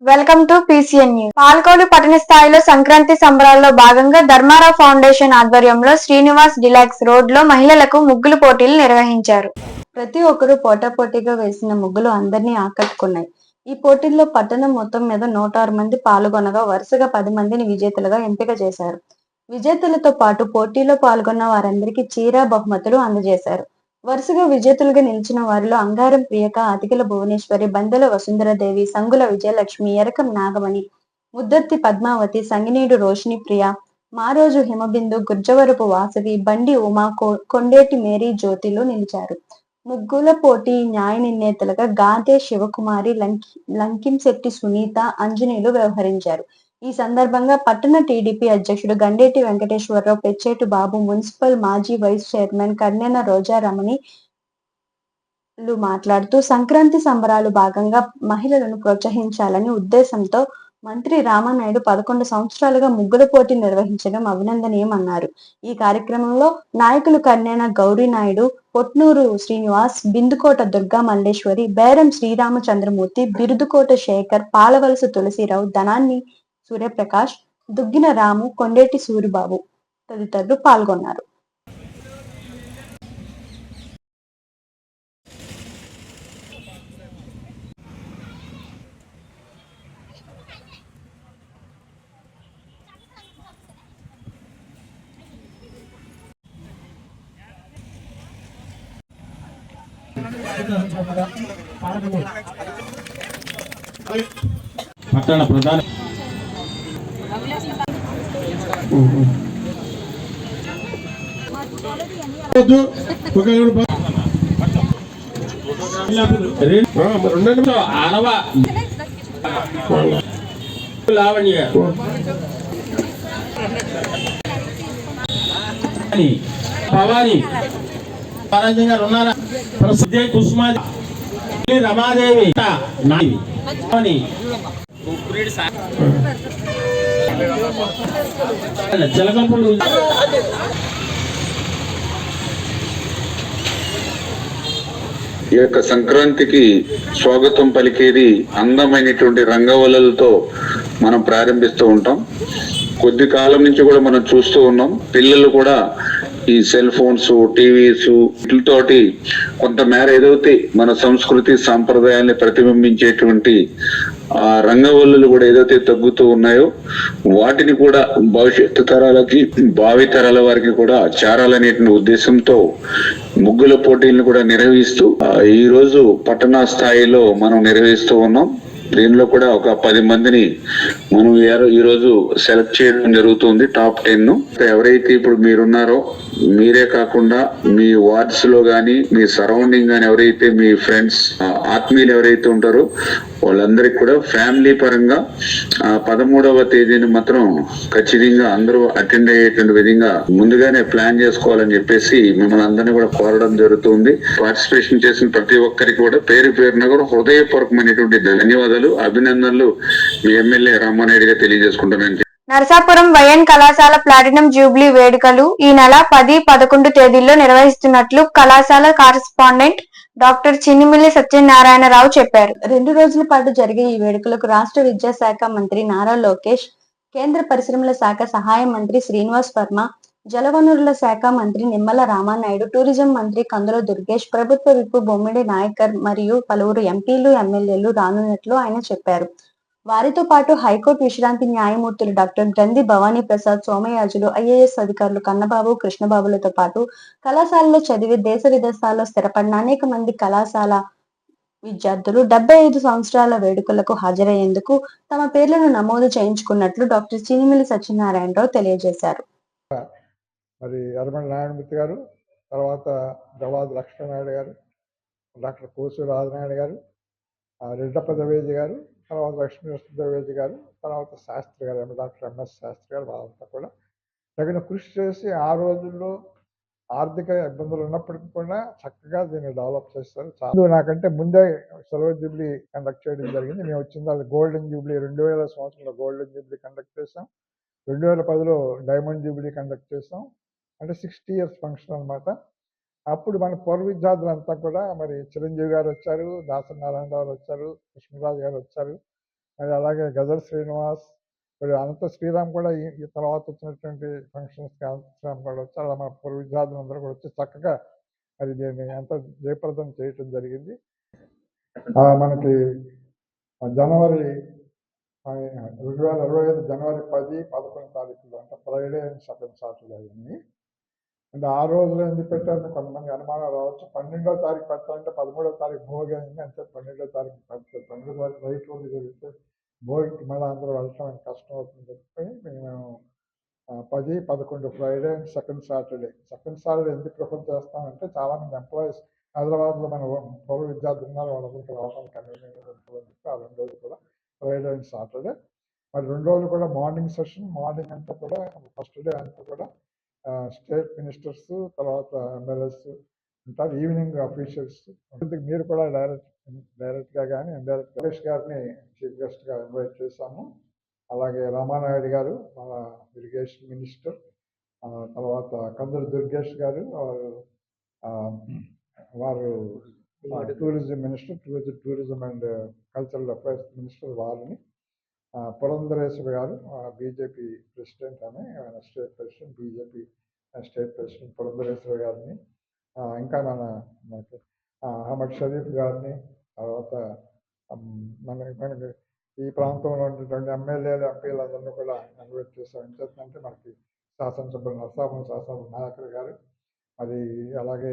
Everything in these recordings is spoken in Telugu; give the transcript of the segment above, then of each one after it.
Welcome to PCN news. Palakollu పట్టణ స్థాయిలో సంక్రాంతి సంబరాల్లో భాగంగా ధర్మారావు ఫౌండేషన్ ఆధ్వర్యంలో శ్రీనివాస్ డిలాక్స్ రోడ్ లో మహిళలకు ముగ్గులు పోటీలు నిర్వహించారు. ప్రతి ఒక్కరూ పోటాపోటీగా వేసిన ముగ్గులు అందరినీ ఆకట్టుకున్నాయి. ఈ పోటీల్లో పట్టణం మొత్తం మీద 106 మంది పాల్గొనగా వరుసగా 10 మందిని విజేతలుగా ఎంపిక చేశారు. విజేతలతో పాటు పోటీలో పాల్గొన్న వారందరికీ చీర, బహుమతులు అందజేశారు. వరుసగా విజేతలుగా నిలిచిన వారిలో అంగారం ప్రియక, అతికిల భువనేశ్వరి, బందెల వసుంధరాదేవి, సంగుల విజయలక్ష్మి, ఎరకం నాగమణి, ముద్దర్తి పద్మావతి, సంగినీడు రోషిని ప్రియ, మారోజు హిమబిందు, గుర్జవరపు వాసవి, బండి ఉమా, కొండేటి మేరీ జ్యోతిలు నిలిచారు. ముగ్గుల పోటీ న్యాయ నిర్ణేతలుగా గాదే శివకుమారి, లంకింశెట్టి సునీత, అంజనీలు వ్యవహరించారు. ఈ సందర్భంగా పట్టణ టీడీపీ అధ్యక్షుడు గండేటి వెంకటేశ్వరరావు, పెచ్చేటి బాబు, మున్సిపల్ మాజీ వైస్ చైర్మన్ కర్నెన రోజారమణి మాట్లాడుతూ సంక్రాంతి సంబరాలు భాగంగా మహిళలను ప్రోత్సహించాలని ఉద్దేశంతో మంత్రి రామానాయుడు 11 సంవత్సరాలుగా ముగ్గుల పోటీ నిర్వహించడం అభినందనీయమన్నారు. ఈ కార్యక్రమంలో నాయకులు కర్నెన గౌరీనాయుడు, పొట్నూరు శ్రీనివాస్, బిందుకోట దుర్గా మల్లేశ్వరి, బేరం శ్రీరామచంద్రమూర్తి, బిరుదుకోట శేఖర్, పాలవలస తులసిరావు, ధనాన్ని సూర్యప్రకాష్, దుగ్గిన రాము, కొండేటి సూరిబాబు తదితరులు పాల్గొన్నారు. పట్టణ ప్రధాన లావణ్య భవాని పరంజంగా ఉన్నారా ప్రసిద్ధ కుసుమాది రమాదేవి జలకంపుడు ఈ యొక్క సంక్రాంతికి స్వాగతం పలికేది అందమైనటువంటి రంగవల్లులతో మనం ప్రారంభిస్తూ ఉంటాం. కొద్ది కాలం నుంచి కూడా మనం చూస్తూ ఉన్నాం. పిల్లలు కూడా ఈ సెల్ ఫోన్స్, టీవీస్ వీటితోటి కొంతమేర ఏదైతే మన సంస్కృతి సాంప్రదాయాల్ని ప్రతిబింబించేటువంటి ఆ రంగవల్లులు కూడా ఏదైతే తగ్గుతూ ఉన్నాయో వాటిని కూడా భవిష్యత్తు తరాలకి, భావి తరాల వారికి కూడా చేరాలనేటువంటి ఉద్దేశంతో ముగ్గుల పోటీలను కూడా నిర్వహిస్తూ ఈ రోజు పట్టణ స్థాయిలో మనం నిర్వహిస్తూ ఉన్నాం. దీనిలో కూడా ఒక 10 మందిని మనం ఈ రోజు సెలెక్ట్ చేయడం జరుగుతుంది. టాప్ 10 ఎవరైతే ఇప్పుడు మీరున్నారో మీరే కాకుండా మీ వార్డ్స్ లో గానీ, మీ సరౌండింగ్ గానీ ఎవరైతే మీ ఫ్రెండ్స్, ఆత్మీయులు ఎవరైతే ఉంటారో వాళ్ళందరికీ కూడా ఫ్యామిలీ పరంగా 13వ తేదీని మాత్రం ఖచ్చితంగా అందరూ అటెండ్ అయ్యేటువంటి విధంగా ముందుగానే ప్లాన్ చేసుకోవాలని చెప్పేసి మిమ్మల్ని అందరినీ కూడా కోరడం జరుగుతుంది. పార్టిసిపేషన్ చేసిన ప్రతి ఒక్కరికి కూడా పేరు పేరున కూడా హృదయపూర్వకమైనటువంటి ధన్యవాదాలు, అభినందనలు మీ ఎమ్మెల్యే రామానాయుడు గారు తెలియజేసుకుంటున్నాను. నరసాపురం వైఎన్ కళాశాల ప్లాటినం జూబ్లీ వేడుకలు ఈ నెల 10, 11 తేదీల్లో నిర్వహిస్తున్నట్లు కళాశాల కరెస్పాండెంట్ డాక్టర్ చిన్నిమిల్లి సత్యనారాయణరావు చెప్పారు. 2 రోజుల పాటు జరిగే ఈ వేడుకలకు రాష్ట్ర విద్యాశాఖ మంత్రి నారా లోకేష్, కేంద్ర పరిశ్రమల శాఖ సహాయ మంత్రి శ్రీనివాస్ వర్మ, జలవనరుల శాఖ మంత్రి నిమ్మల రామానాయుడు, టూరిజం మంత్రి కందుల దుర్గేష్, ప్రభుత్వ విప్ బొమ్మిడి నాయకర్ మరియు పలువురు ఎంపీలు, ఎమ్మెల్యేలు రానున్నట్లు ఆయన చెప్పారు. వారితో పాటు హైకోర్టు విశ్రాంతి న్యాయమూర్తులు డాక్టర్ గ్రంథి భవానీ ప్రసాద్, సోమయాజులు, ఐఏఎస్ అధికారులు కన్నబాబు, కృష్ణబాబులతో పాటు కళాశాలలో చదివి దేశ విదేశాల్లో స్థిరపడిన అనేక మంది కళాశాల విద్యార్థులు 75 సంవత్సరాల వేడుకలకు హాజరయ్యేందుకు తమ పేర్లను నమోదు చేయించుకున్నట్లు డాక్టర్ చినిమిల్లి సత్యనారాయణరావు తెలియజేశారు. మరి యరమల నారాయణమూర్తి గారు, తర్వాత జవాద్ లక్ష్మీనాయుడు గారు, డాక్టర్ కోసూరు రాజనాయుడు గారు, రెడ్డప్ప దవేజీ గారు, తర్వాత లక్ష్మీ దవేజీ గారు, తర్వాత శాస్త్రి గారు, డాక్టర్ ఎంఎస్ శాస్త్రి గారు, వాళ్ళంతా కూడా తగిన కృషి చేసి ఆ రోజుల్లో ఆర్థిక ఇబ్బందులు ఉన్నప్పటికీ కూడా చక్కగా దీన్ని డెవలప్ చేస్తారు. చాలా నాకంటే ముందే సిల్వర్ జూబ్లీ కండక్ట్ చేయడం జరిగింది. మేము వచ్చిన తర్వాత గోల్డెన్ జూబ్లీ 2000 సంవత్సరంలో గోల్డెన్ జూబ్లీ కండక్ట్ చేసాం. 2010లో డైమండ్ జూబ్లీ కండక్ట్ చేసాం. అంటే 60 ఇయర్స్ ఫంక్షన్ అనమాట. అప్పుడు మన పూర్వ విద్యార్థులంతా కూడా మరి చిరంజీవి గారు వచ్చారు, దాసరి నారాయణరావు వచ్చారు, కృష్ణరాజు గారు వచ్చారు, మరి అలాగే గజల్ శ్రీనివాస్, మరి అనంత శ్రీరామ్ కూడా ఈ తర్వాత వచ్చినటువంటి ఫంక్షన్స్కి అనంత శ్రీరామ్ కూడా వచ్చి అలా మన పూర్వ విద్యార్థులందరూ కూడా వచ్చి చక్కగా మరి దీన్ని ఎంతో జయప్రదం చేయటం జరిగింది. మనకి జనవరి 2025 జనవరి 10, 11 తారీఖులు అంటే ఫ్రైడే అండ్ సెకండ్ సాటర్డే అయింది. అంటే ఆ రోజులో ఎందుకు పెట్టారని కొంతమంది అనుమానాలు రావచ్చు. 12వ తారీఖు పెట్టాలంటే 13వ తారీఖు భోగి అయింది, అంటే 12వ తారీఖు పెడతారు. 12వ తారీఖు రైట్ రోజు జరిగితే భోగికి మళ్ళీ అందరూ వెళ్ళటం కష్టం అవుతుంది చెప్పి మేము 10, 11 ఫ్రైడే అండ్ సెకండ్ సాటర్డే ఎందుకు ప్రిఫర్ చేస్తామంటే చాలామంది ఎంప్లాయీస్ హైదరాబాద్లో మన పూర్వ విద్యార్థులు ఉన్నారు, వాళ్ళందరికీ రావడానికి కన్వీనియంట్ ఉంటుందని చెప్పి ఆ 2 రోజులు కూడా ఫ్రైడే అండ్ సాటర్డే. మరి 2 రోజులు కూడా మార్నింగ్ సెషన్, మార్నింగ్ అంతా కూడా ఫస్ట్ డే అంతా కూడా స్టేట్ మినిస్టర్స్, తర్వాత ఎమ్మెల్యేస్ ఉంటారు, ఈవినింగ్ అఫీషియల్స్. మీరు కూడా డైరెక్ట్గా కానీ ఇండైరెక్ట్ రమేష్ గారిని చీఫ్ గెస్ట్గా ఇన్వైట్ చేశాము. అలాగే రామానాయుడు గారు మన ఇరిగేషన్ మినిస్టర్, తర్వాత కందులు దుర్గేష్ గారు వారు tourism minister, tourism and cultural affairs minister వారిని, పురంధరేశ్వరి గారు బీజేపీ ప్రెసిడెంట్ ఆయన state president, BJP state president Purandeswari గారిని, ఇంకా మనకి అహ్మద్ షరీఫ్ గారిని, తర్వాత మనకి ఈ ప్రాంతంలో ఉన్నటువంటి ఎమ్మెల్యేలు, ఎంపీలందరినీ కూడా ఇన్వైట్ చేసాం. ఏంటంటే మనకి శాసనసభ్యులు నరసాపురం శాసనసభ నాయకులు గారు, అది అలాగే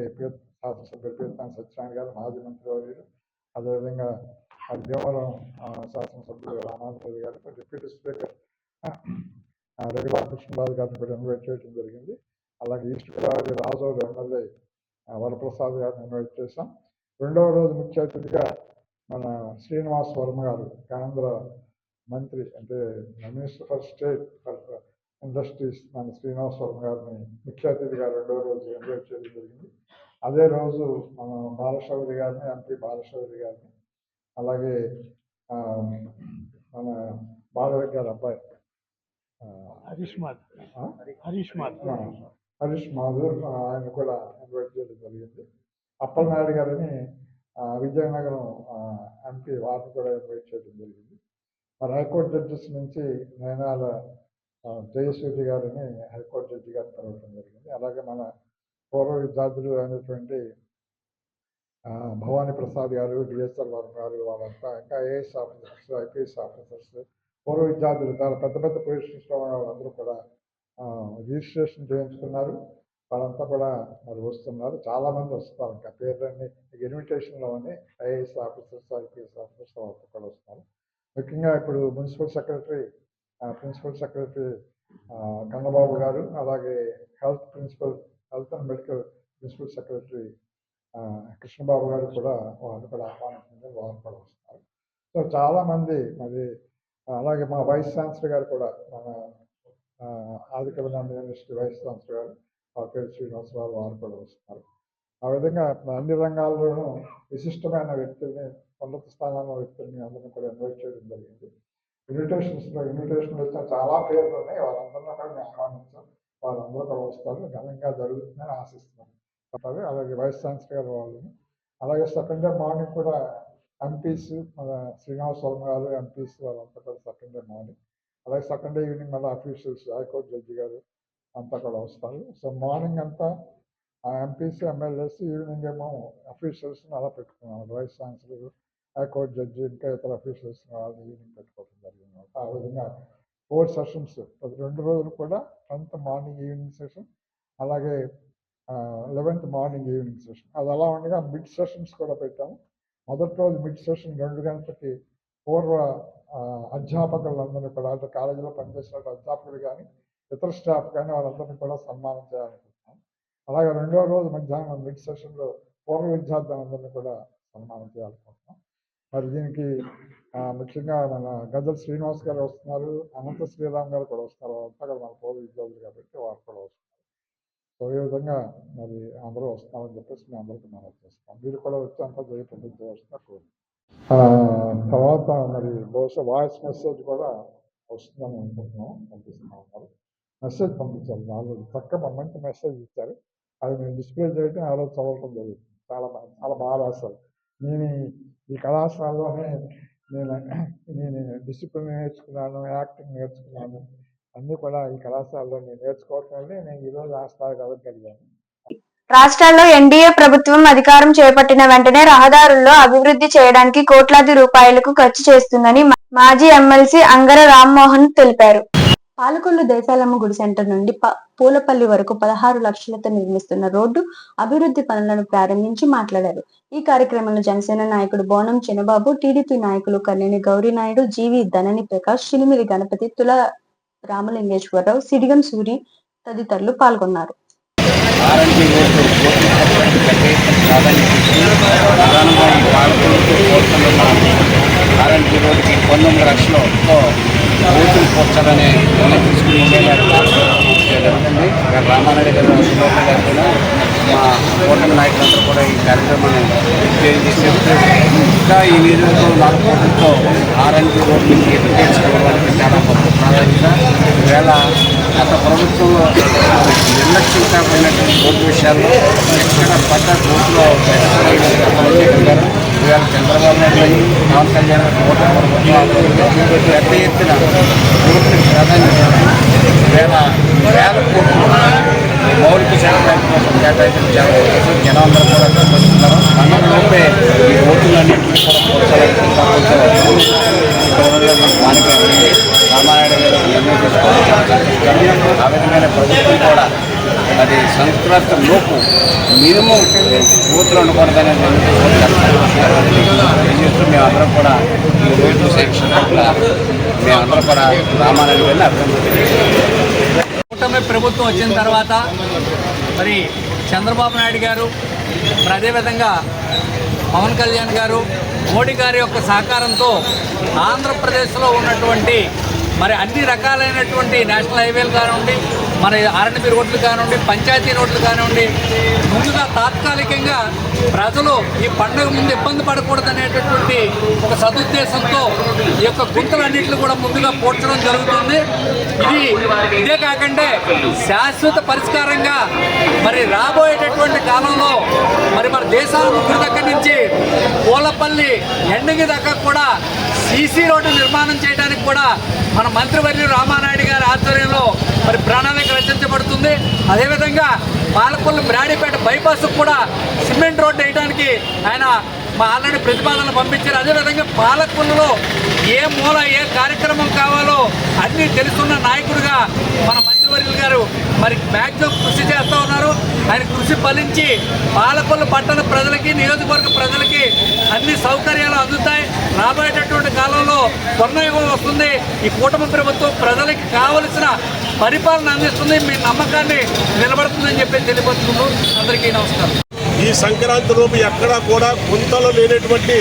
శాసనసభ్యులు పీతాని సత్యనారాయణ గారు, మాజీ మంత్రి వర్యులు, అదేవిధంగా భీమవరం శాసనసభ్యులు రామాంధ్రరావు గారు, డిప్యూటీ స్పీకర్ రఘురామ కృష్ణరాజు గారిని కూడా ఇన్వైట్ చేయడం జరిగింది. అలాగే ఈస్ట్ గోదావరి రాజోలు ఎమ్మెల్యే వరప్రసాద్ గారిని ఇన్వైట్ చేశాం. 2వ రోజు ముఖ్య అతిథిగా మన శ్రీనివాస్ వర్మ గారు, కేంద్ర మంత్రి, అంటే minister for state for industries, మన శ్రీనివాస్ వర్మ గారిని ముఖ్య అతిథిగా 2వ రోజు ఇన్వైట్ చేయడం జరిగింది. అదే రోజు మన బాలశౌరి గారిని, ఎంపీ బాలశౌరి గారిని, అలాగే మన బాలరెడ్డి గారి అబ్బాయి హరీష్ మాధుర్ ఆయన కూడా ఇన్వైట్ చేయడం జరిగింది. అప్పలనాయుడు గారిని విజయనగరం ఎంపీ, వారిని కూడా ఇన్వైట్ చేయడం జరిగింది. మరి హైకోర్టు జడ్జెస్ నుంచి నయనాల జయసూరి గారిని హైకోర్టు జడ్జి గారిని కలవడం జరిగింది. అలాగే మన పూర్వ విద్యార్థులు అయినటువంటి భవానీ ప్రసాద్ గారు, డిఎస్ఆర్ వర్మ గారు, వాళ్ళంతా ఇంకా ఐఏఎస్ ఆఫీసర్స్, ఐపీఎస్ ఆఫీసర్స్, పూర్వ విద్యార్థులు చాలా పెద్ద పెద్ద పొజిషన్స్లో ఉన్న వాళ్ళందరూ కూడా రిజిస్ట్రేషన్ చేయించుకున్నారు. వాళ్ళంతా కూడా మరి వస్తున్నారు, చాలామంది వస్తారు. ఇంకా పేర్లన్నీ ఇన్విటేషన్లోనే ఐఏఎస్ ఆఫీసర్స్, ఐపీఎస్ ఆఫీసర్స్ వాళ్ళతో కూడా వస్తున్నారు. ముఖ్యంగా ఇప్పుడు ప్రిన్సిపల్ సెక్రటరీ కన్నబాబు గారు, అలాగే health and medical principal secretary Krishnababu గారు కూడా వాళ్ళు కూడా ఆహ్వానించారు, వాళ్ళు కూడా వస్తున్నారు. సో చాలామంది మరి, అలాగే మా వైస్ ఛాన్సలర్ గారు కూడా, మన ఆదికవినారాయణ యూనివర్సిటీ వైస్ ఛాన్సలర్ గారు పేరు శ్రీనివాసరావు, వారు కూడా వస్తున్నారు. ఆ విధంగా అన్ని రంగాల్లోనూ విశిష్టమైన వ్యక్తుల్ని, ఉన్నత స్థానంలో వ్యక్తుల్ని అందరినీ కూడా ఇన్వైట్ చేయడం జరిగింది. ఇన్విటేషన్ వచ్చిన చాలా పేర్లు ఉన్నాయి, వాళ్ళందరినీ కూడా మేము ఆహ్వానించాం. వాళ్ళందరూ కూడా వస్తారు, ఘనంగా జరుగుతుందని ఆశిస్తున్నాం. అలాగే వైస్ ఛాన్సలర్ గారు వాళ్ళని, అలాగే సెకండ్ డే మార్నింగ్ కూడా ఎంపీస్, మన శ్రీనివాస్ వర్మ గారు ఎంపీస్ వాళ్ళంతా కూడా సెకండ్ డే మార్నింగ్, అలాగే సెకండ్ డే ఈవినింగ్ మళ్ళీ అఫీషియల్స్, హైకోర్టు జడ్జి గారు అంతా కూడా వస్తారు. సో మార్నింగ్ అంతా ఎంపీస్, ఎమ్మెల్యేస్, ఈవినింగ్ ఏమో అఫీషియల్స్ అలా పెట్టుకున్నాం. వైస్ ఛాన్సలర్, హైకోర్టు జడ్జి, ఇంకా ఇతర అఫీషియల్స్ వాళ్ళని ఈవినింగ్ పెట్టుకోవడం జరిగింది. ఆ విధంగా 4 సెషన్స్, 2 రోజులు కూడా 10th మార్నింగ్ ఈవినింగ్ సెషన్, అలాగే 11th మార్నింగ్ ఈవినింగ్ సెషన్. అది అలా ఉండగా మిడ్ సెషన్స్ కూడా పెట్టాము. మొదటి రోజు మిడ్ సెషన్ 2 గంటలకి పూర్వ అధ్యాపకులందరినీ కూడా, అంటే కాలేజీలో పనిచేసిన అధ్యాపకులు కానీ ఇతర స్టాఫ్ కానీ వాళ్ళందరినీ కూడా సన్మానం చేయాలనుకుంటున్నాం. అలాగే 2వ రోజు మధ్యాహ్నం మిడ్ సెషన్లో పూర్వ విద్యార్థులందరినీ కూడా సన్మానం చేయాలనుకుంటున్నాం. మరి దీనికి ముఖ్యంగా మన గజల్ శ్రీనివాస్ గారు వస్తున్నారు, అనంత శ్రీరామ్ గారు కూడా వస్తున్నారు. అంతా కూడా మన పూర్వ విద్యార్థులు కాబట్టి వారు కూడా వస్తున్నారు. సో ఈ విధంగా మరి అందరూ వస్తున్నారని చెప్పేసి మేము అందరికీ మనం చేస్తాం. మీరు కూడా వచ్చి అంతా జయప్రదించవలసిన తర్వాత మరి బహుశా వాయిస్ మెసేజ్ కూడా వస్తుందని అనుకుంటున్నాం, పంపిస్తూ ఉన్నారు. మెసేజ్ పంపించారు, వాళ్ళు చక్కగా మంచి మెసేజ్ ఇచ్చారు. అది మేము డిస్ప్లే చేయడం, ఆ రోజు చదవటం జరుగుతుంది. చాలా బాగా రాస్తారు. నేను ఈ కళాశాలలోనే నేను డిసిప్లిన్ నేర్చుకున్నాను, యాక్టింగ్ నేర్చుకున్నాను. అన్నీ కూడా ఈ కళాశాలలో నేను నేర్చుకోవటం వల్లే నేను ఈరోజు ఆ స్థాయికి అవ్వగలిగాను. రాష్ట్రాల్లో ఎన్డీఏ ప్రభుత్వం అధికారం చేపట్టిన వెంటనే రహదారుల్లో అభివృద్ధి చేయడానికి కోట్లాది రూపాయలకు ఖర్చు చేస్తుందని మాజీ ఎమ్మెల్సీ అంగర రామ్మోహన్ తెలిపారు. పాలకొల్లు దేశాలమ్మ గుడి సెంటర్ నుండి పూలపల్లి వరకు 16 లక్షలతో నిర్మిస్తున్న రోడ్డు అభివృద్ధి పనులను ప్రారంభించి మాట్లాడారు. ఈ కార్యక్రమంలో జనసేన నాయకుడు బోనం చిన్నబాబు, టీడీపీ నాయకులు కన్నెని గౌరీనాయుడు, జీవి ధనని ప్రకాష్, చిలిమిలి గణపతి, తుల రామలింగేశ్వరరావు, సిడిగం సూరి తదితరులు పాల్గొన్నారు. ఆర్ఎన్బి రోడ్డుకి 19 లక్షలతో రోడ్లు పోర్చాలని నిర్ణయం తీసుకుని జరుగుతుంది. రామారెడ్డి గారు గారు కూడా మా కూటమి నాయకులందరూ కూడా ఈ కార్యక్రమాన్ని చేశారు. ఇంకా ఈ నియోజకవర్గంలో 4 కోట్లతో ఆర్ఎన్బి రోడ్డుకి ఎదుర్కోవడానికి చాలా గొప్ప ప్రాధాన్యత. ఈవేళ గత ప్రభుత్వంలో నిర్లక్ష్యంగా పోయినటువంటి రోడ్డు విషయాల్లో ఎక్కడ పడ్డ రోడ్లో గారు ఇవాళ చంద్రబాబు నాయుడు పవన్ కళ్యాణ్ పెద్ద ఎత్తున రోడ్డు ప్రాధాన్యత వేల కోట్లు మౌలిక సదుపాయాల కోసం కేటాయించిన జనాలందరూ కూడా కష్టపడుతున్నారు. మనలోపే ఈ రోడ్లన్నింటినీ కూడా ప్రోత్సాహించడానికి రామారాయుడు గారు నిర్ణయం తీసుకోవాలి. ఆ విధమైన ప్రభుత్వం కూడా అది సంక్రాంతి లోపు మినిమం బూత్లు ఉండకూడదనే నిర్ణయం మేమందరం కూడా ఈ రోడ్డు సెక్షన్ పట్ల మేమందరం కూడా రామారాయుడు గారిని అభినందిస్తున్నాం. కూటమి ప్రభుత్వం వచ్చిన తర్వాత మరి చంద్రబాబు నాయుడు గారు, మరి అదేవిధంగా పవన్ కళ్యాణ్ గారు, మోడీ గారి యొక్క సహకారంతో ఆంధ్రప్రదేశ్లో ఉన్నటువంటి మరి అన్ని రకాలైనటువంటి నేషనల్ హైవేలు కానివ్వండి, మరి ఆర్ఎన్బి రోడ్లు కానివ్వండి, పంచాయతీ రోడ్లు కానివ్వండి, ముందుగా తాత్కాలికంగా ప్రజలు ఈ పండుగ ముందు ఇబ్బంది పడకూడదనేటటువంటి ఒక సదుద్దేశంతో ఈ యొక్క గుంతలన్నింటినీ కూడా ముందుగా పూడ్చడం జరుగుతుంది. ఇదే కాకుండా శాశ్వత పరిష్కారంగా మరి రాబోయేటటువంటి కాలంలో మరి మన దేశాల గుడి దగ్గర నుంచి పూలపల్లి ఎండింగ్ దాకా కూడా సీసీ రోడ్డు నిర్మాణం చేయడానికి కూడా మన మంత్రివర్యులు రామానాయుడు గారి ఆధ్వర్యంలో మరి ప్రణాళిక రచించబడుతుంది. అదేవిధంగా పాలకొల్లు బ్రాడీపేట బైపాస్ కూడా సిమెంట్ రోడ్డు వేయడానికి ఆయన ఆల్రెడీ ప్రతిపాదనలు పంపించారు. అదేవిధంగా పాలకొల్లులో ఏ మూల ఏ కార్యక్రమం కావాలో అన్నీ తెలుసున్న నాయకుడిగా మన మంత్రివర్యులు గారు మరి మ్యాక్సిమం కృషి చేస్తూ ఉన్నారు. ఆయన కృషి ఫలించి పాలకొల్లు పట్టణ ప్రజలకి, నియోజకవర్గ ప్రజలకి అన్ని సౌకర్యాలు అందుతాయి. రాబోయేటటువంటి కాలంలో స్వర్ణయుగం వస్తుంది. ఈ కూటమి ప్రభుత్వం ప్రజలకి కావలసిన పరిపాలన అందిస్తుంది. మీ నమ్మకాన్ని నిలబడుతుందని చెప్పి తెలియపరుచుకుంటూ అందరికీ నమస్కారం. ఈ సంక్రాంతి లోపు ఎక్కడా కూడా గుంతలు లేనటువంటి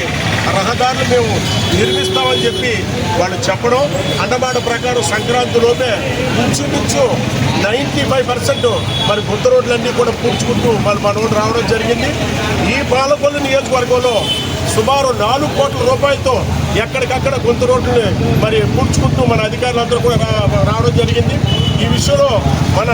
రహదారులు మేము నిర్మిస్తామని చెప్పి వాళ్ళు చెప్పడం, అన్నమాట ప్రకారం సంక్రాంతి లోపే ఇంచుమించు 95% మరి గుంత రోడ్లన్నీ కూడా పూడ్చుకుంటూ మనోడు రావడం జరిగింది. ఈ పాలకొల్లు నియోజకవర్గంలో సుమారు 4 కోట్ల రూపాయలతో ఎక్కడికక్కడ గుంత రోడ్లు మరి పూడ్చుకుంటూ మన అధికారులందరూ కూడా రావడం జరిగింది. ఈ విషయంలో మన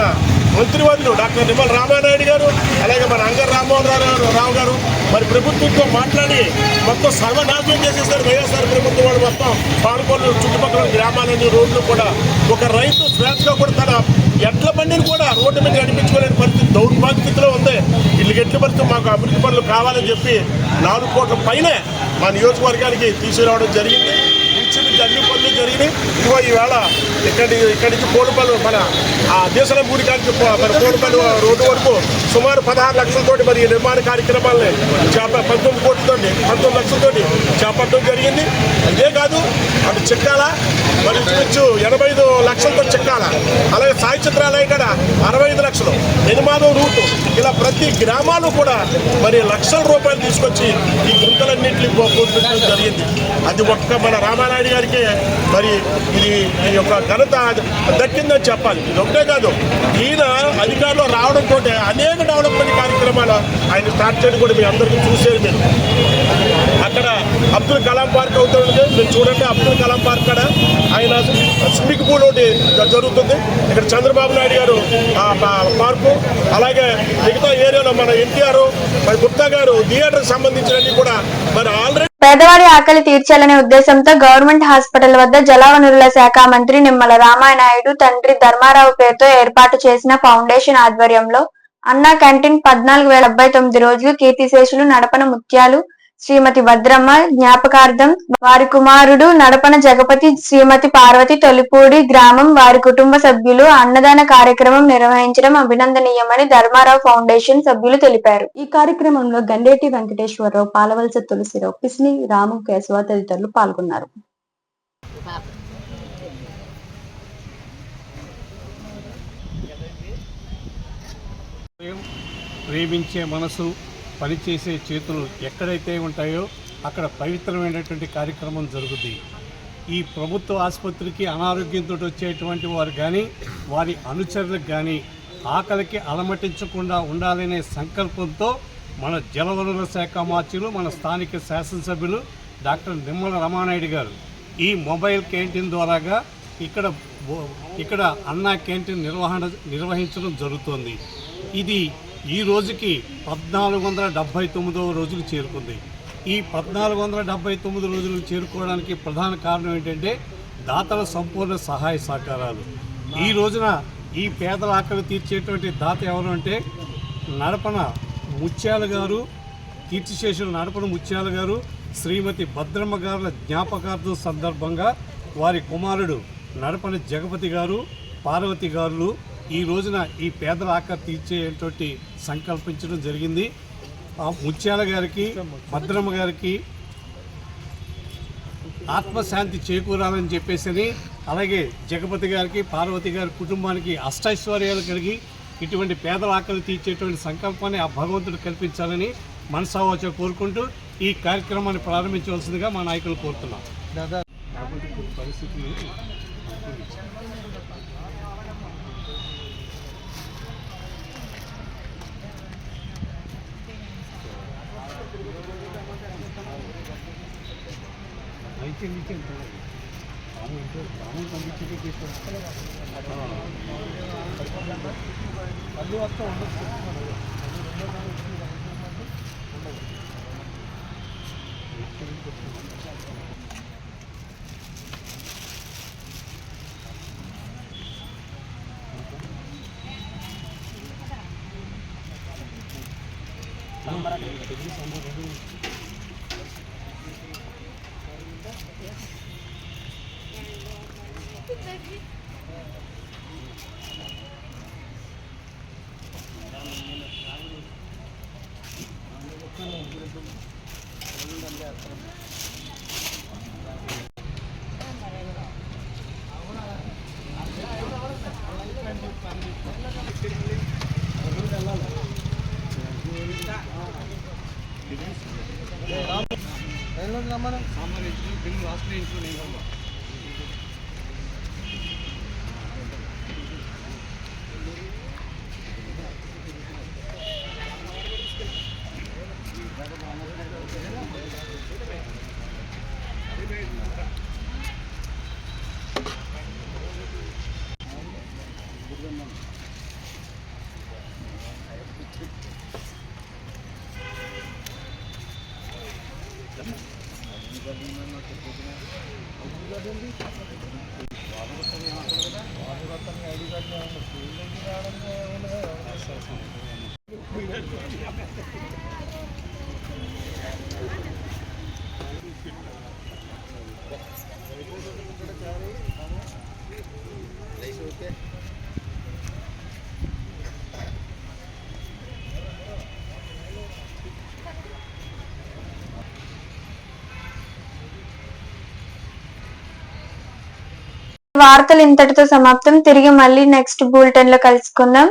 మంత్రివర్యులు డాక్టర్ నిమ్మల రామానాయుడు గారు, అలాగే మన అంగర రామ్మోహన్ రావు గారు మరి ప్రభుత్వంతో మాట్లాడి మొత్తం సర్వనాశనం చేసేసారు. వైఎస్ఆర్ ప్రభుత్వం వాళ్ళు మొత్తం పాలకొల్లు చుట్టుపక్కల గ్రామాలన్నీ రోడ్లు కూడా ఒక రైతు స్వేచ్ఛగా కూడా తన ఎడ్ల బండిని కూడా రోడ్డు మీద నడిపించుకోలేని పరిస్థితి దౌర్భాగ్యతలో ఉంది. వీళ్ళకి ఎట్ల పరిస్థితి మాకు అభివృద్ధి పనులు కావాలని చెప్పి 4 కోట్ల పైనే మా నియోజకవర్గానికి తీసుకురావడం జరిగింది. ఇంచుమించు అన్ని పనులు జరిగినాయి. ఇదిగో ఈవేళ ఇక్కడి నుంచి పోలుపల్లి మన దేశం గుడి కానీ మన పోలుపల్లి రోడ్డు వరకు సుమారు 16 లక్షలతోటి మరి నిర్మాణ కార్యక్రమాలని 19 లక్షలతోటి చేపట్టడం జరిగింది. ఇదే కాదు, అటు చిక్కాల మరి ఇంచుమించు 85 లక్షలతో చిక్కాల, అలాగే సాయి చిత్రాలయ కూడా 65 లక్షలు, ఎనిమాదం రూటు, ఇలా ప్రతి గ్రామాలు కూడా మరి లక్షల రూపాయలు తీసుకొచ్చి ఈ గుంతలన్నింటినీ పూర్తించడం జరిగింది. అది ఒక్క మన రామానాయుడు గారికి మరి ఇది ఈ యొక్క ఘనత దక్కిందని చెప్పాలి. ఇది ఒకటే కాదు, ఈయన అధికారంలో రావడంతో అనేక డెవలప్మెంట్ కార్యక్రమాలు ఆయన స్టార్ట్ చేయడం కూడా మీ అందరికీ చూసేది. మీరు అక్కడ అబ్దుల్ కలాం పార్క్ అవుతుంది, మీరు చూడండి. అబ్దుల్ కలాం పార్క్ కాడ ఆయన స్విమ్మింగ్ పూల్ ఒకటి జరుగుతుంది. ఇక్కడ చంద్రబాబు నాయుడు గారు పార్కు, అలాగే మిగతా ఏరియాలో మన ఎన్టీఆర్ మరి గుప్తా గారు థియేటర్కి సంబంధించినవి కూడా మరి ఆల్రెడీ పేదవాడి ఆకలి తీర్చాలనే ఉద్దేశంతో గవర్నమెంట్ హాస్పిటల్ వద్ద జలవనరుల శాఖ మంత్రి నిమ్మల రామానాయుడు తండ్రి ధర్మారావు పేరుతో ఏర్పాటు చేసిన ఫౌండేషన్ ఆధ్వర్యంలో అన్నా క్యాంటీన్ 14,079 రోజులు కీర్తిశేషులు నడపన ముత్యాలు శ్రీమతి భద్రమ్మ జ్ఞాపకార్థం వారి కుమారుడు నడపన జగపతి శ్రీమతి పార్వతి తొలిపూడి గ్రామం వారి కుటుంబ సభ్యులు అన్నదాన కార్యక్రమం నిర్వహించడం అభినందనీయమని ధర్మారావు ఫౌండేషన్ సభ్యులు తెలిపారు. ఈ కార్యక్రమంలో గండేటి వెంకటేశ్వరరావు, పాలవలస తులసిరావు, పిస్ని రాము, కేశవ తదితరులు పాల్గొన్నారు. ప్రేమించే మనసు, పనిచేసే చేతులు ఎక్కడైతే ఉంటాయో అక్కడ పవిత్రమైనటువంటి కార్యక్రమం జరుగుతుంది. ఈ ప్రభుత్వ ఆసుపత్రికి అనారోగ్యంతో వచ్చేటువంటి వారు కానీ వారి అనుచరులకు కానీ ఆకలికి అలమటించకుండా ఉండాలనే సంకల్పంతో మన జలవనరుల శాఖ మార్చులు, మన స్థానిక శాసనసభ్యులు డాక్టర్ నిమ్మల రామానాయుడు గారు ఈ మొబైల్ క్యాంటీన్ ద్వారాగా ఇక్కడ అన్నా క్యాంటీన్ నిర్వహించడం జరుగుతోంది. ఇది ఈ రోజుకి 1479వ రోజుకు చేరుకుంది. ఈ 1479 రోజులకు చేరుకోవడానికి ప్రధాన కారణం ఏంటంటే దాతల సంపూర్ణ సహాయ సహకారాలు. ఈ రోజున ఈ పేదల ఆకలి తీర్చేటువంటి దాత ఎవరు అంటే నడపన ముత్యాల గారు, కీర్తిశేషులు నడపన ముత్యాల గారు, శ్రీమతి భద్రమ్మ గారుల జ్ఞాపకార్థం సందర్భంగా వారి కుమారుడు నడపన జగపతి గారు, పార్వతి గారు ఈ రోజున ఈ పేదల ఆకలి తీర్చేటువంటి సంకల్పించడం జరిగింది. ముత్యాల గారికి, భద్రమ్మ గారికి ఆత్మశాంతి చేకూరాలని చెప్పేసి, అలాగే జగపతి గారికి, పార్వతి గారి కుటుంబానికి అష్టైశ్వర్యాలు కలిగి ఇటువంటి పేదల ఆకలి తీర్చేటువంటి సంకల్పాన్ని ఆ భగవంతుడు కల్పించాలని మనసావాచ కోరుకుంటూ ఈ కార్యక్రమాన్ని ప్రారంభించవలసిందిగా మా నాయకులు కోరుతున్నాం. పరిస్థితులు మళ్ళీ వస్తా ఉండొచ్చు. వార్తలు ఇంతటితో సమాప్తం. తిరిగి మళ్ళీ నెక్స్ట్ బులెటిన్ లో కలుసుకుందాం.